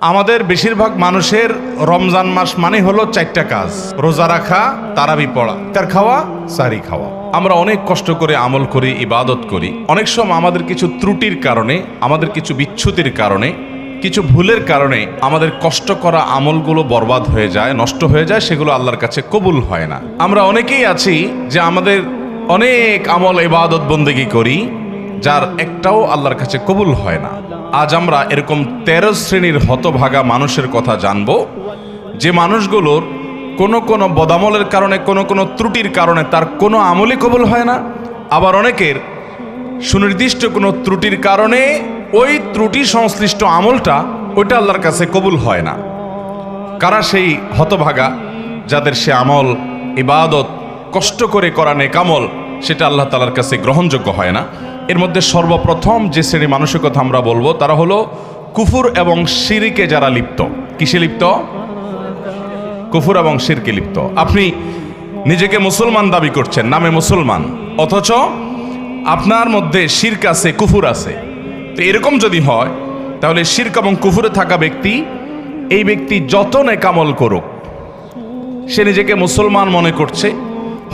আমাদের বেশিরভাগ মানুষের রমজান মাস মানে হলো চারটা কাজ: রোজা রাখা, তারাবি পড়া, ইফতার খাওয়া, সাহরি খাওয়া। আমরা অনেক কষ্ট করে আমল করি, ইবাদত করি। অনেক সময় আমাদের কিছু ত্রুটির কারণে, আমাদের কিছু বিচ্যুতির কারণে, কিছু ভুলের কারণে আমাদের কষ্ট করা আমলগুলো বরবাদ হয়ে যায়, নষ্ট হয়ে যায়, সেগুলো আল্লাহর কাছে কবুল হয় না। আমরা অনেকেই আছি যে আমাদের অনেক আমল, ইবাদত, বন্দেগী করি, যার একটাও আল্লাহর কাছে কবুল হয় না। আজ আমরা এরকম 13 শ্রেণীর হতভাগা মানুষের কথা জানব, যে মানুষগুলোর কোনো বদামলের কারণে, কোনো ত্রুটির কারণে তার কোনো আমলই কবুল হয় না। আবার অনেকের সুনির্দিষ্ট কোনো ত্রুটির কারণে ওই ত্রুটি সংশ্লিষ্ট আমলটা ওইটা আল্লাহর কাছে কবুল হয় না। কারা সেই হতভাগা যাদের সে আমল, ইবাদত, কষ্ট করে করা নেক আমল, সেটা আল্লাহ তাআলার কাছে গ্রহণযোগ্য হয় না? এর মধ্যে সর্বপ্রথম যে শ্রেণী মানুষের কথা আমরা বলবো, তারা হলো কুফর এবং শিরকে যারা লিপ্ত। কিসে লিপ্ত? কুফর এবং শিরকে লিপ্ত। আপনি নিজেকে মুসলমান দাবি করছেন, নামে মুসলমান, অথচ আপনার মধ্যে শিরক আছে, কুফর আছে। তো এরকম যদি হয়, তাহলে শিরক এবং কুফরে থাকা ব্যক্তি, এই ব্যক্তি যত নেক আমল করুক, সে নিজেকে মুসলমান মনে করছে,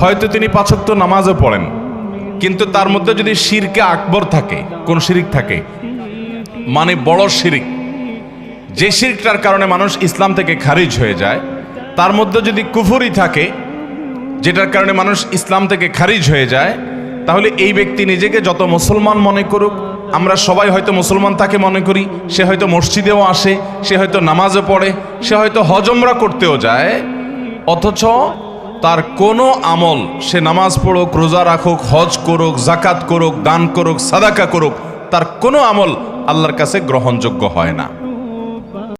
হয়তো তিনি 5 ওয়াক্ত নামাজও পড়েন, কিন্তু তার মধ্যে যদি শিরকে আকবর থাকে, কোন শিরিক থাকে, মানে বড় শিরিক, যে শিরকটার কারণে মানুষ ইসলাম থেকে খারিজ হয়ে যায়, তার মধ্যে যদি কুফরি থাকে, যেটার কারণে মানুষ ইসলাম থেকে খারিজ হয়ে যায়, তাহলে এই ব্যক্তি নিজেকে যত মুসলমান মনে করুক, আমরা সবাই হয়তো মুসলমান তাকে মনে করি, সে হয়তো মসজিদেও আসে, সে হয়তো নামাজও পড়ে, সে হয়তো হজ উমরা করতেও যায়, অথচ তার কোনো আমল, সে নামাজ পড়ুক, রোজা রাখুক, হজ করুক, জাকাত করুক, দান করুক, সাদাকা করুক, তার কোনো আমল আল্লাহর কাছে গ্রহণযোগ্য হয় না।